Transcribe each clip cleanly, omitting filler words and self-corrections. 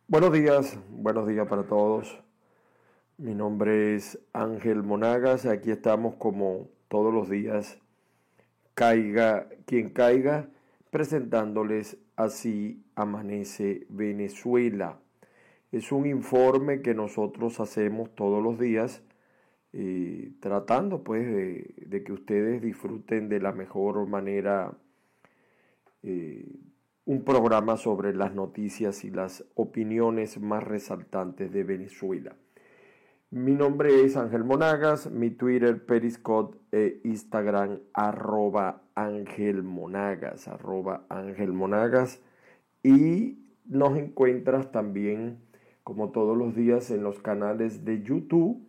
Buenos días para todos. Mi nombre es Ángel Monagas. Aquí estamos como todos los días, caiga quien caiga, presentándoles Así Amanece Venezuela. Es un informe que nosotros hacemos todos los días, tratando pues de que ustedes disfruten de la mejor manera eh, un programa sobre las noticias y las opiniones más resaltantes de Venezuela. Mi nombre es Ángel Monagas, mi Twitter, Periscope e Instagram @Ángel Monagas, Ángel Monagas, y nos encuentras también como todos los días en los canales de YouTube,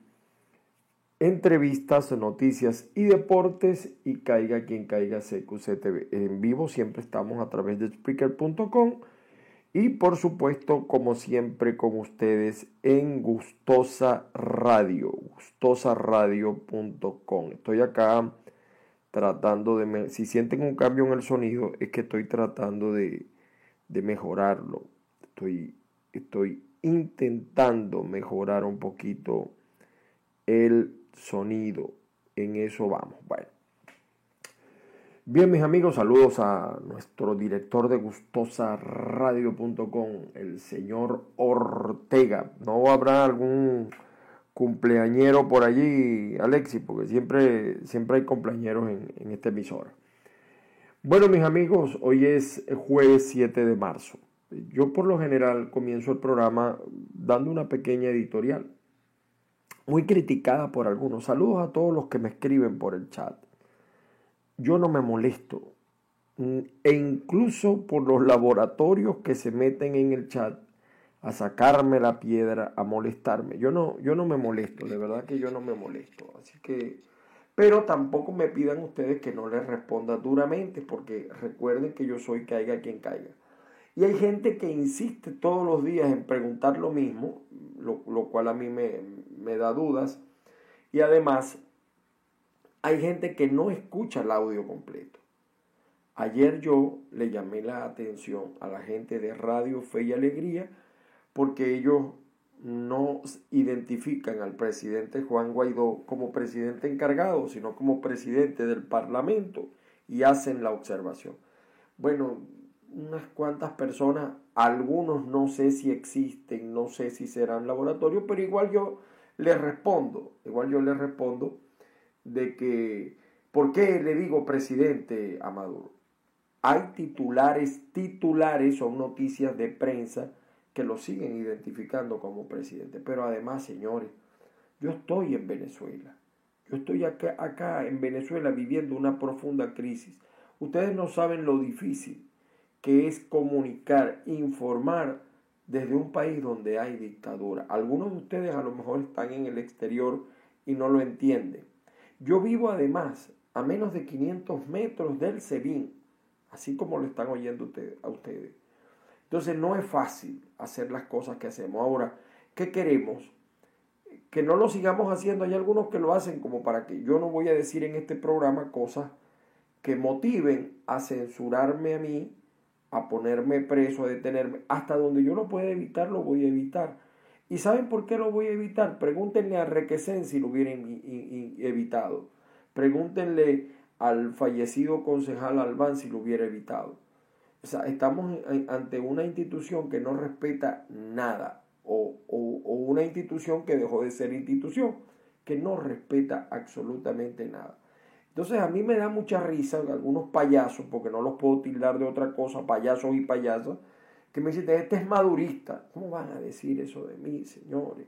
entrevistas, noticias y deportes, y caiga quien caiga CQC TV. En vivo siempre estamos a través de Spreaker.com y por supuesto, como siempre, con ustedes en Gustosa Radio, gustosaradio.com. Estoy acá tratando de... Si sienten un cambio en el sonido, es que estoy tratando de mejorarlo. Estoy intentando mejorar un poquito el sonido. En eso vamos. Bueno. Bien, mis amigos, saludos a nuestro director de gustosaradio.com, el señor Ortega. ¿No habrá algún cumpleañero por allí, Alexis? Porque siempre hay cumpleañeros en esta emisora. Bueno, mis amigos, hoy es jueves 7 de marzo. Yo por lo general comienzo el programa dando una pequeña editorial, muy criticada por algunos. Saludos a todos los que me escriben por el chat. Yo no me molesto, e incluso por los laboratorios que se meten en el chat a sacarme la piedra, a molestarme. Yo no me molesto, de verdad que yo no me molesto. Así que, pero tampoco me pidan ustedes que no les responda duramente, porque recuerden que yo soy caiga quien caiga. Y hay gente que insiste todos los días en preguntar lo mismo, lo cual a mí me da dudas. Y además, hay gente que no escucha el audio completo. Ayer yo le llamé la atención a la gente de Radio Fe y Alegría porque ellos no identifican al presidente Juan Guaidó como presidente encargado, sino como presidente del Parlamento, y hacen la observación. Bueno, unas cuantas personas, algunos no sé si existen, no sé si serán laboratorios, pero igual yo les respondo de que, ¿por qué le digo presidente a Maduro? Hay titulares son noticias de prensa que lo siguen identificando como presidente. Pero además, señores, yo estoy en Venezuela. Yo estoy acá en Venezuela viviendo una profunda crisis. Ustedes no saben lo difícil que es comunicar, informar desde un país donde hay dictadura. Algunos de ustedes a lo mejor están en el exterior y no lo entienden. Yo vivo además a menos de 500 metros del SEBIN, así como lo están oyendo a ustedes. Entonces no es fácil hacer las cosas que hacemos. Ahora, ¿qué queremos? Que no lo sigamos haciendo. Hay algunos que lo hacen como para que yo no voy a decir en este programa cosas que motiven a censurarme a mí, a ponerme preso, a detenerme. Hasta donde yo lo pueda evitar, lo voy a evitar. ¿Y saben por qué lo voy a evitar? Pregúntenle a Requesén si lo hubiera evitado. Pregúntenle al fallecido concejal Albán si lo hubiera evitado. O sea, estamos ante una institución que no respeta nada, o una institución que dejó de ser institución, que no respeta absolutamente nada. Entonces a mí me da mucha risa algunos payasos, porque no los puedo tildar de otra cosa, payasos y payasas, que me dicen, este es madurista. ¿Cómo van a decir eso de mí, señores?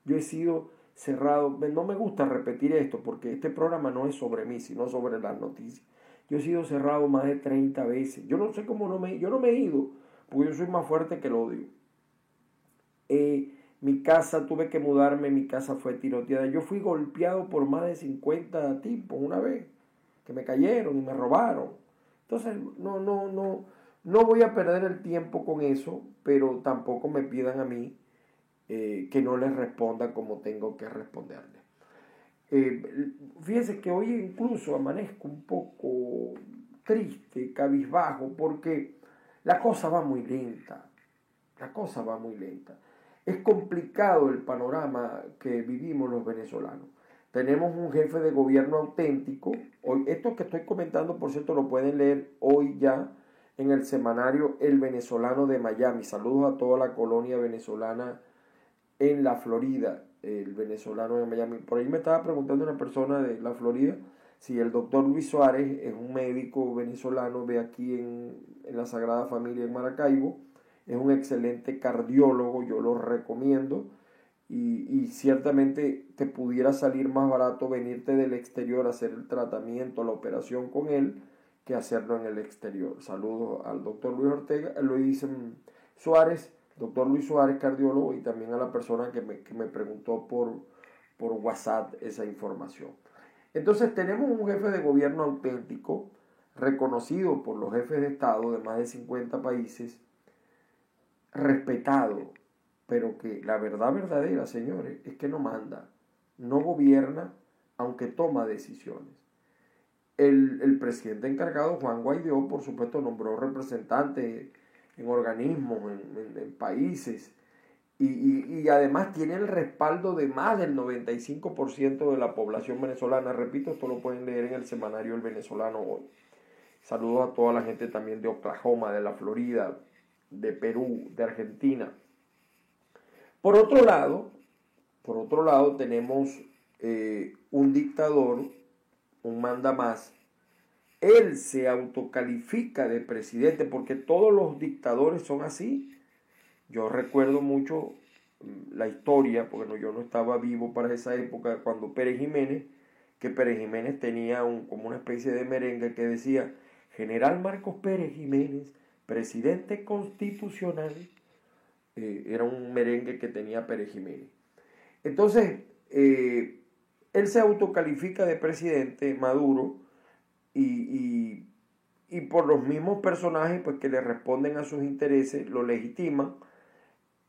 Yo he sido cerrado, no me gusta repetir esto, porque este programa no es sobre mí, sino sobre las noticias. Yo he sido cerrado más de 30 veces. Yo no sé cómo yo no me he ido, porque yo soy más fuerte que el odio. Mi casa, tuve que mudarme, mi casa fue tiroteada. Yo fui golpeado por más de 50 tipos una vez, que me cayeron y me robaron. Entonces, no voy a perder el tiempo con eso, pero tampoco me pidan a mí que no les responda como tengo que responderles. Fíjense que hoy incluso amanezco un poco triste, cabizbajo, porque la cosa va muy lenta. La cosa va muy lenta. Es complicado el panorama que vivimos los venezolanos. Tenemos un jefe de gobierno auténtico. Hoy, esto que estoy comentando, por cierto, lo pueden leer hoy ya en el semanario El Venezolano de Miami. Saludos a toda la colonia venezolana en la Florida, el venezolano de Miami. Por ahí me estaba preguntando una persona de la Florida si el doctor Luis Suárez es un médico venezolano, ve aquí en la Sagrada Familia en Maracaibo. Es un excelente cardiólogo, yo lo recomiendo. Y ciertamente te pudiera salir más barato venirte del exterior a hacer el tratamiento, la operación con él, que hacerlo en el exterior. Saludos al doctor Luis Suárez, doctor Luis Suárez, cardiólogo, y también a la persona que me preguntó por WhatsApp esa información. Entonces tenemos un jefe de gobierno auténtico, reconocido por los jefes de Estado de más de 50 países, respetado, pero que la verdad verdadera, señores, es que no manda, no gobierna, aunque toma decisiones. El presidente encargado, Juan Guaidó, por supuesto, nombró representantes en organismos, en países, y además tiene el respaldo de más del 95% de la población venezolana. Repito, esto lo pueden leer en el semanario El Venezolano hoy. Saludos a toda la gente también de Oklahoma, de la Florida, de Perú, de Argentina. Por otro lado tenemos un dictador, un mandamás. Él se autocalifica de presidente porque todos los dictadores son así. Yo recuerdo mucho la historia, porque yo no estaba vivo para esa época, cuando Pérez Jiménez tenía como una especie de merengue que decía: General Marcos Pérez Jiménez, presidente constitucional. Era un merengue que tenía Pérez Jiménez. Entonces, él se autocalifica de presidente, Maduro, y por los mismos personajes pues, que le responden a sus intereses, lo legitiman.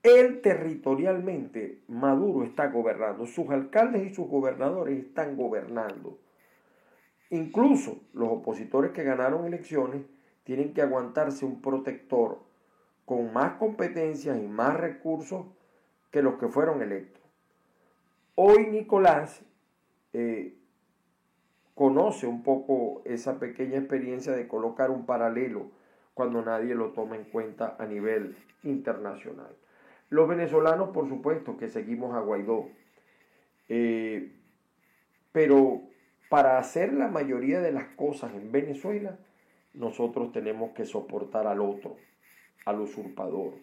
Él territorialmente, Maduro está gobernando, sus alcaldes y sus gobernadores están gobernando. Incluso los opositores que ganaron elecciones tienen que aguantarse un protector con más competencias y más recursos que los que fueron electos. Hoy Nicolás conoce un poco esa pequeña experiencia de colocar un paralelo cuando nadie lo toma en cuenta a nivel internacional. Los venezolanos, por supuesto, que seguimos a Guaidó, pero para hacer la mayoría de las cosas en Venezuela, nosotros tenemos que soportar al otro, al usurpador.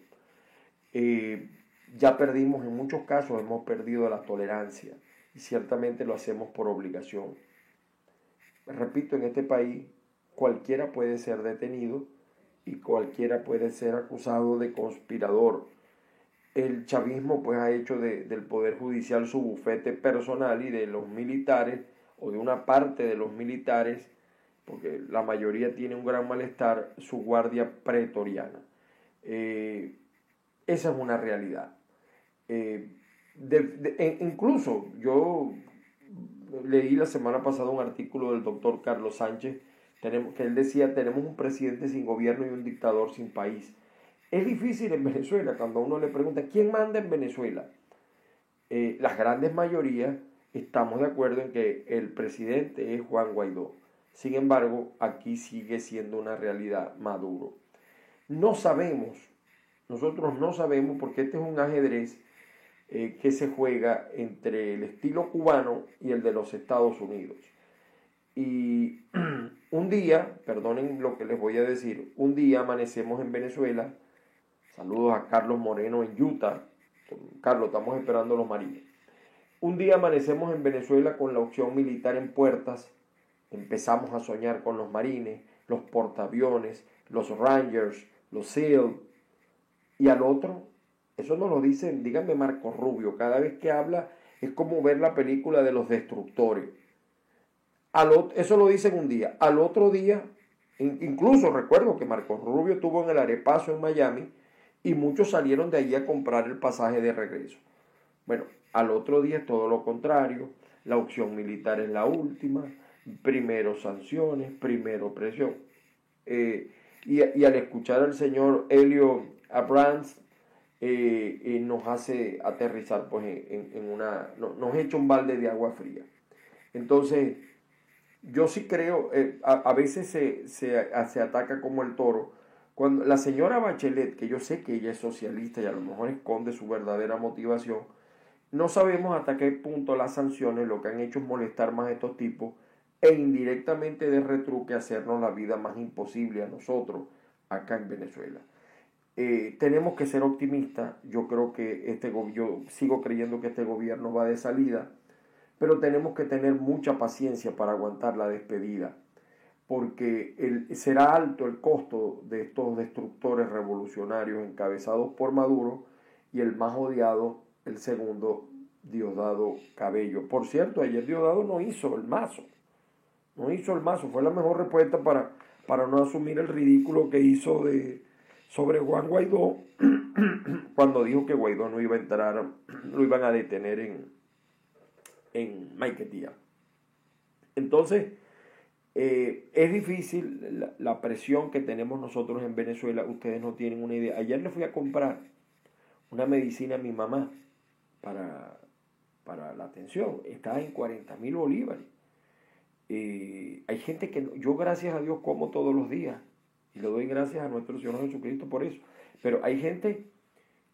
Ya perdimos, en muchos casos hemos perdido la tolerancia, y ciertamente lo hacemos por obligación. Repito, en este país cualquiera puede ser detenido y cualquiera puede ser acusado de conspirador. El chavismo pues ha hecho del Poder Judicial su bufete personal, y de los militares, o de una parte de los militares, porque la mayoría tiene un gran malestar, su guardia pretoriana. Esa es una realidad. Incluso yo leí la semana pasada un artículo del doctor Carlos Sánchez, que él decía: tenemos un presidente sin gobierno y un dictador sin país. Es difícil en Venezuela cuando uno le pregunta ¿quién manda en Venezuela? Las grandes mayorías estamos de acuerdo en que el presidente es Juan Guaidó. Sin embargo, aquí sigue siendo una realidad Maduro. Nosotros no sabemos, porque este es un ajedrez que se juega entre el estilo cubano y el de los Estados Unidos. Y un día, perdonen lo que les voy a decir, un día amanecemos en Venezuela. Saludos a Carlos Moreno en Utah. Carlos, estamos esperando los marines. Un día amanecemos en Venezuela con la opción militar en puertas. Empezamos a soñar con los marines, los portaaviones, los Rangers, los SEAL. Y al otro, eso nos lo dicen, díganme, Marco Rubio, cada vez que habla es como ver la película de los destructores. Eso lo dicen un día. Al otro día, incluso recuerdo que Marco Rubio estuvo en el Arepazo en Miami, y muchos salieron de allí a comprar el pasaje de regreso. Bueno, al otro día es todo lo contrario. La opción militar es la última. Primero sanciones, primero presión. Y al escuchar al señor Helio Abrams, nos hace aterrizar pues nos echa un balde de agua fría. Entonces, yo sí creo, a veces se ataca como el toro. Cuando la señora Bachelet, que yo sé que ella es socialista y a lo mejor esconde su verdadera motivación, no sabemos hasta qué punto las sanciones lo que han hecho es molestar más a estos tipos e indirectamente de retruque hacernos la vida más imposible a nosotros acá en Venezuela. Tenemos que ser optimistas. Yo creo que yo sigo creyendo que este gobierno va de salida, pero tenemos que tener mucha paciencia para aguantar la despedida, porque será alto el costo de estos destructores revolucionarios encabezados por Maduro y el más odiado, el segundo, Diosdado Cabello. Por cierto, ayer Diosdado no hizo el mazo, fue la mejor respuesta para no asumir el ridículo que hizo sobre Juan Guaidó cuando dijo que Guaidó no iba a entrar, lo iban a detener en Maiquetía. Entonces, es difícil la presión que tenemos nosotros en Venezuela. Ustedes no tienen una idea. Ayer le fui a comprar una medicina a mi mamá para la atención. Está en 40.000 bolívares. Hay gente que yo, gracias a Dios, como todos los días y le doy gracias a nuestro Señor Jesucristo por eso. Pero hay gente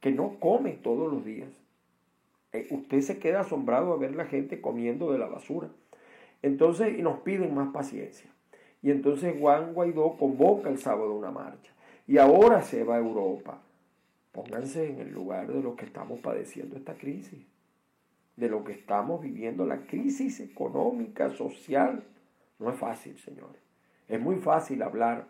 que no come todos los días. Usted se queda asombrado a ver la gente comiendo de la basura. Entonces nos piden más paciencia. Y entonces Juan Guaidó convoca el sábado una marcha. Y ahora se va a Europa. Pónganse en el lugar de los que estamos padeciendo esta crisis. De lo que estamos viviendo, la crisis económica, social. No es fácil, señores. Es muy fácil hablar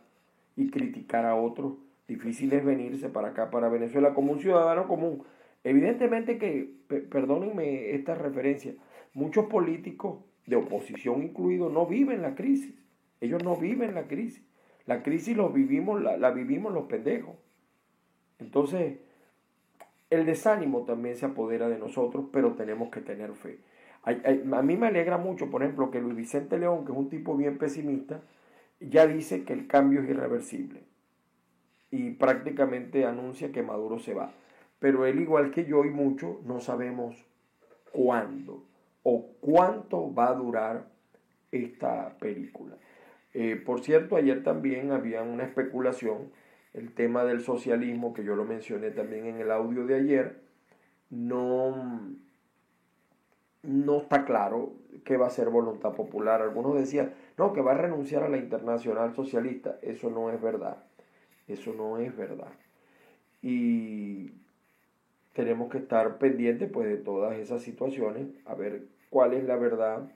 y criticar a otros. Difícil es venirse para acá, para Venezuela, como un ciudadano común. Evidentemente que, perdónenme esta referencia, muchos políticos de oposición incluido no viven la crisis. Ellos no viven la crisis. La crisis la vivimos los pendejos. Entonces, el desánimo también se apodera de nosotros, pero tenemos que tener fe. A mí me alegra mucho, por ejemplo, que Luis Vicente León, que es un tipo bien pesimista, ya dice que el cambio es irreversible y prácticamente anuncia que Maduro se va. Pero él, igual que yo y muchos, no sabemos cuándo o cuánto va a durar esta película. Por cierto, ayer también había una especulación, el tema del socialismo, que yo lo mencioné también en el audio de ayer, no está claro que va a ser voluntad popular. Algunos decían, no, que va a renunciar a la Internacional Socialista. Eso no es verdad. Eso no es verdad. Y tenemos que estar pendientes pues de todas esas situaciones, a ver cuál es la verdad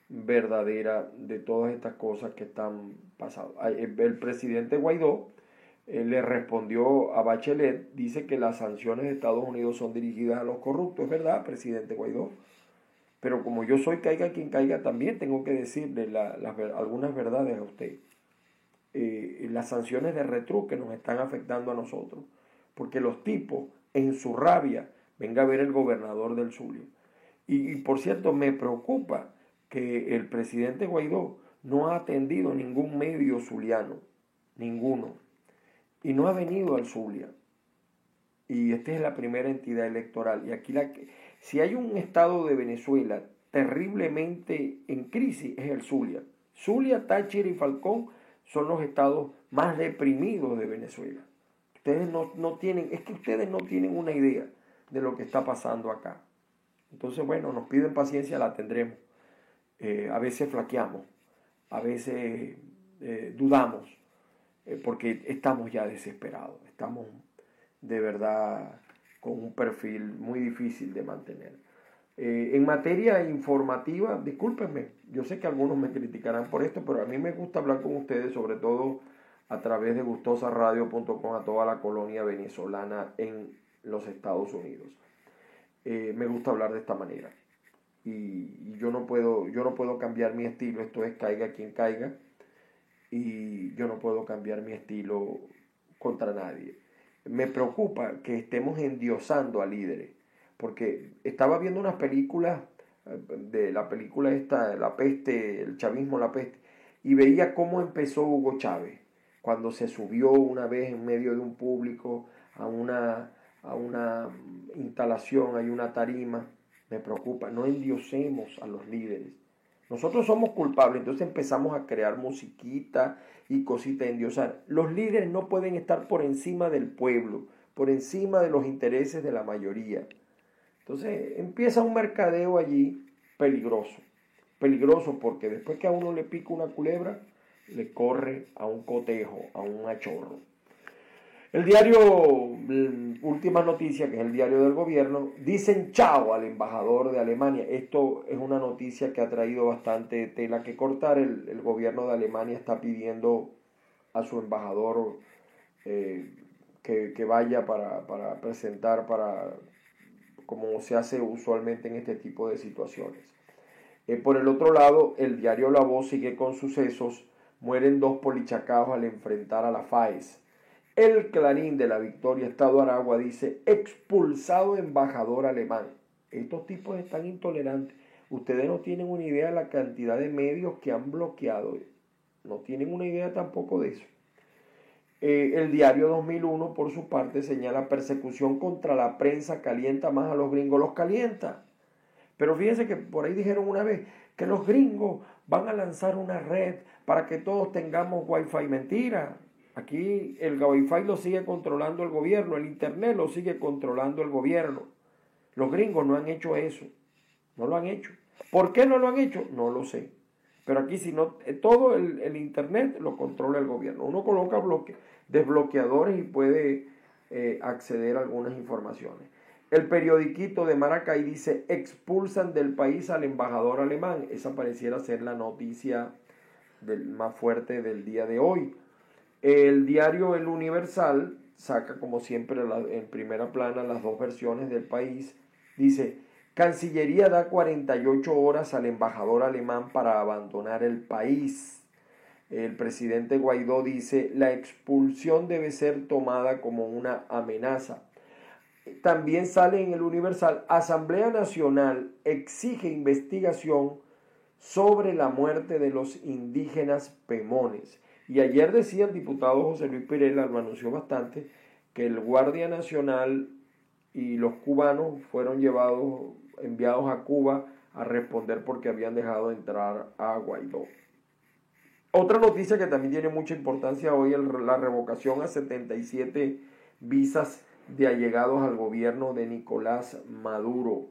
verdadera de todas estas cosas que están pasando. El presidente Guaidó le respondió a Bachelet, dice que las sanciones de Estados Unidos son dirigidas a los corruptos. Es verdad, presidente Guaidó, pero como yo soy caiga quien caiga, también tengo que decirle algunas verdades a usted. Las sanciones de retruque nos están afectando a nosotros, porque los tipos en su rabia, venga a ver el gobernador del Zulia. Y por cierto, me preocupa que el presidente Guaidó no ha atendido ningún medio zuliano, ninguno, y no ha venido al Zulia. Y esta es la primera entidad electoral. Y aquí si hay un estado de Venezuela terriblemente en crisis, es el Zulia. Zulia, Táchira y Falcón son los estados más deprimidos de Venezuela. Ustedes es que ustedes no tienen una idea de lo que está pasando acá. Entonces, bueno, nos piden paciencia, la tendremos. A veces flaqueamos, a veces dudamos, porque estamos ya desesperados. Estamos de verdad con un perfil muy difícil de mantener. En materia informativa, discúlpenme, yo sé que algunos me criticarán por esto, pero a mí me gusta hablar con ustedes, sobre todo a través de gustosaradio.com, a toda la colonia venezolana en los Estados Unidos. Me gusta hablar de esta manera. Y yo no puedo cambiar mi estilo, esto es caiga quien caiga, y yo no puedo cambiar mi estilo contra nadie. Me preocupa que estemos endiosando a líderes, porque estaba viendo unas películas, de la película esta, La Peste, el chavismo, La Peste, y veía cómo empezó Hugo Chávez, cuando se subió una vez en medio de un público a a una instalación, hay una tarima, me preocupa. No endiosemos a los líderes. Nosotros somos culpables, entonces empezamos a crear musiquita y cositas de endiosar. Los líderes no pueden estar por encima del pueblo, por encima de los intereses de la mayoría. Entonces empieza un mercadeo allí peligroso. Peligroso porque después que a uno le pica una culebra, le corre a un cotejo, a un achorro. El diario Última Noticia, que es el diario del gobierno, dicen chao al embajador de Alemania. Esto es una noticia que ha traído bastante tela que cortar. El gobierno de Alemania está pidiendo a su embajador que vaya para presentar, como se hace usualmente en este tipo de situaciones. Por el otro lado, el diario La Voz sigue con sucesos. Mueren 2 polichacaos al enfrentar a la FAES. El Clarín de la Victoria, Estado Aragua, dice, expulsado embajador alemán. Estos tipos están intolerantes. Ustedes no tienen una idea de la cantidad de medios que han bloqueado. No tienen una idea tampoco de eso. El diario 2001, por su parte, señala persecución contra la prensa calienta más a los gringos. Los calienta. Pero fíjense que por ahí dijeron una vez que los gringos van a lanzar una red para que todos tengamos wifi. Mentira. Aquí el Wi-Fi lo sigue controlando el gobierno, el Internet lo sigue controlando el gobierno. Los gringos no han hecho eso, no lo han hecho. ¿Por qué no lo han hecho? No lo sé. Pero aquí si no, todo el Internet lo controla el gobierno. Uno coloca desbloqueadores y puede acceder a algunas informaciones. El periodiquito de Maracay dice, expulsan del país al embajador alemán. Esa pareciera ser la noticia más fuerte del día de hoy. El diario El Universal saca, como siempre, en primera plana las 2 versiones del país. Dice, Cancillería da 48 horas al embajador alemán para abandonar el país. El presidente Guaidó dice, la expulsión debe ser tomada como una amenaza. También sale en El Universal, Asamblea Nacional exige investigación sobre la muerte de los indígenas Pemones. Y ayer decía el diputado José Luis Pirela, lo anunció bastante, que el Guardia Nacional y los cubanos fueron enviados a Cuba a responder porque habían dejado entrar a Guaidó. Otra noticia que también tiene mucha importancia hoy es la revocación a 77 visas de allegados al gobierno de Nicolás Maduro.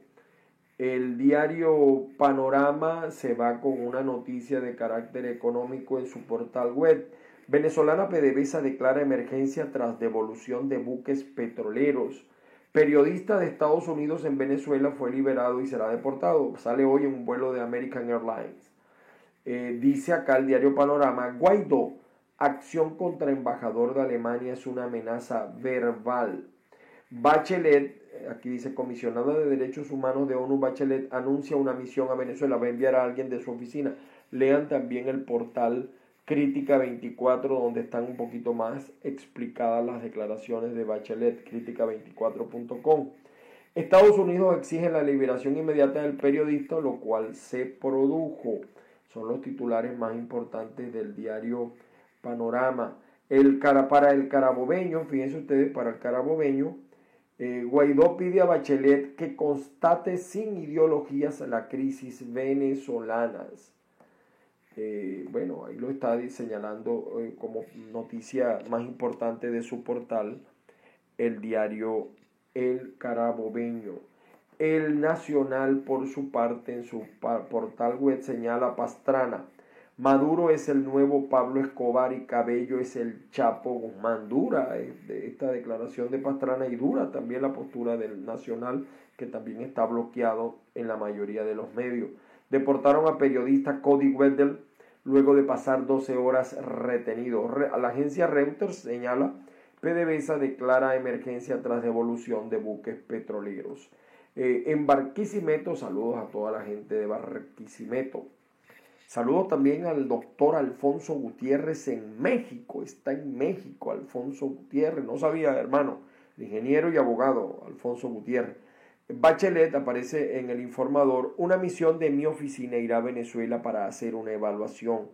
El diario Panorama se va con una noticia de carácter económico en su portal web. Venezolana PDVSA declara emergencia tras devolución de buques petroleros. Periodista de Estados Unidos en Venezuela fue liberado y será deportado. Sale hoy en un vuelo de American Airlines. Dice acá el diario Panorama, Guaidó, acción contra embajador de Alemania es una amenaza verbal. Bachelet, aquí dice comisionada de Derechos Humanos de ONU, Bachelet anuncia una misión a Venezuela, va a enviar a alguien de su oficina. Lean también el portal Crítica 24, donde están un poquito más explicadas las declaraciones de Bachelet, crítica24.com. Estados Unidos exige la liberación inmediata del periodista, lo cual se produjo. Son los titulares más importantes del diario Panorama. Para el carabobeño, fíjense ustedes, para el carabobeño, Guaidó pide a Bachelet que constate sin ideologías la crisis venezolanas. Bueno, ahí lo está señalando como noticia más importante de su portal, el diario El Carabobeño. El Nacional, por su parte, en su portal web señala Pastrana, Maduro es el nuevo Pablo Escobar y Cabello es el Chapo Guzmán. Dura esta declaración de Pastrana y dura también la postura del Nacional, que también está bloqueado en la mayoría de los medios. Deportaron a periodista Cody Weddell luego de pasar 12 horas retenido. La agencia Reuters señala, PDVSA declara emergencia tras devolución de buques petroleros. En Barquisimeto, saludos a toda la gente de Barquisimeto. Saludos también al doctor Alfonso Gutiérrez en México. Está en México Alfonso Gutiérrez. No sabía, hermano. El ingeniero y abogado Alfonso Gutiérrez. Bachelet aparece en El Informador. Una misión de mi oficina irá a Venezuela para hacer una evaluación.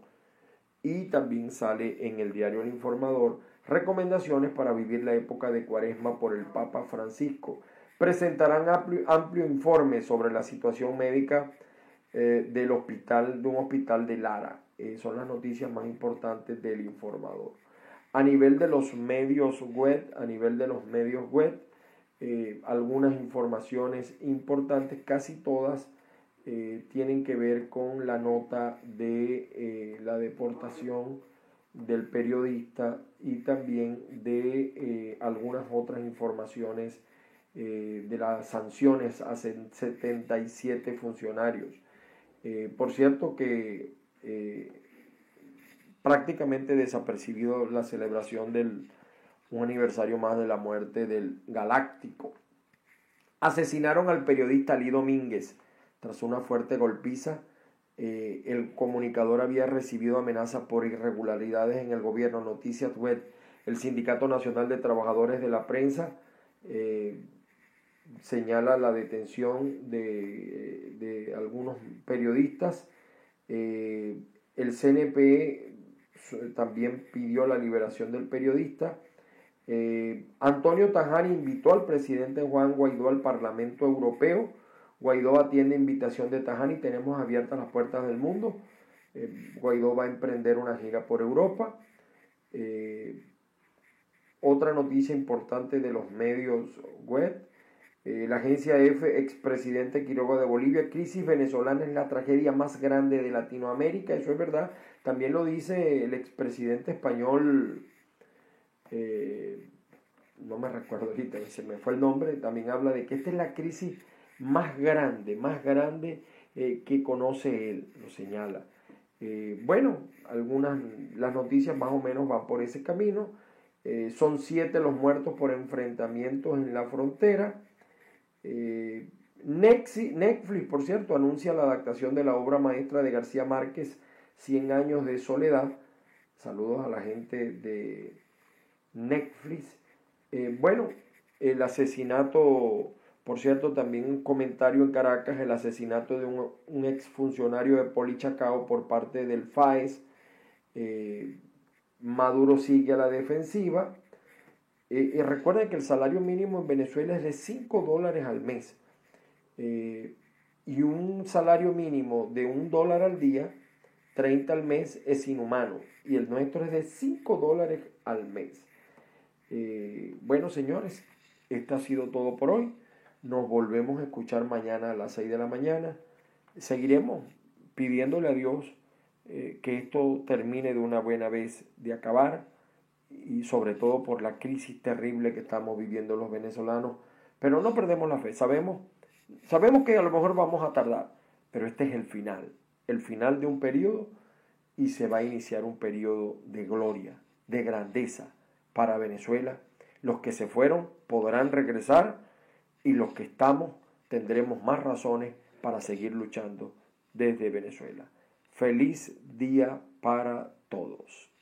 Y también sale en el diario El Informador. recomendaciones para vivir la época de Cuaresma por el Papa Francisco. Presentarán amplio informe sobre la situación médica de un hospital de Lara. Son las noticias más importantes del Informador. A nivel de los medios web, algunas informaciones importantes, casi todas tienen que ver con la nota de la deportación del periodista y también de algunas otras informaciones de las sanciones a 77 funcionarios. Por cierto que prácticamente desapercibido la celebración del un aniversario más de la muerte del Galáctico. Asesinaron al periodista Lee Domínguez tras una fuerte golpiza. El comunicador había recibido amenazas por irregularidades en el gobierno. Noticias Web, el Sindicato Nacional de Trabajadores de la Prensa señala la detención de algunos periodistas. El CNP también pidió la liberación del periodista. Antonio Tajani invitó al presidente Juan Guaidó al Parlamento Europeo. Guaidó atiende invitación de Tajani. Tenemos abiertas las puertas del mundo. Guaidó va a emprender una gira por Europa. Otra noticia importante de los medios web. La agencia EFE, expresidente Quiroga de Bolivia: crisis venezolana es la tragedia más grande de Latinoamérica. Eso es verdad. También lo dice el expresidente español, no me recuerdo ahorita, se me fue el nombre. También habla de que esta es la crisis más grande que conoce él, lo señala. Las noticias más o menos van por ese camino. Son 7 los muertos por enfrentamientos en la frontera. Netflix, por cierto, anuncia la adaptación de la obra maestra de García Márquez, 100 años de soledad. Saludos a la gente de Netflix. El asesinato, por cierto, también un comentario en Caracas: el asesinato de un exfuncionario de Polichacao por parte del FAES. Maduro sigue a la defensiva. Recuerden que el salario mínimo en Venezuela es de $5 al mes. Y un salario mínimo de $1 al día, 30 al mes, es inhumano. Y el nuestro es de $5 al mes. Señores, esto ha sido todo por hoy. Nos volvemos a escuchar mañana a las 6 de la mañana. Seguiremos pidiéndole a Dios que esto termine de una buena vez de acabar, y sobre todo por la crisis terrible que estamos viviendo los venezolanos. Pero no perdemos la fe. Sabemos que a lo mejor vamos a tardar, pero este es el final de un periodo, y se va a iniciar un periodo de gloria, de grandeza para Venezuela. Los que se fueron podrán regresar, y los que estamos tendremos más razones para seguir luchando desde Venezuela. Feliz día para todos.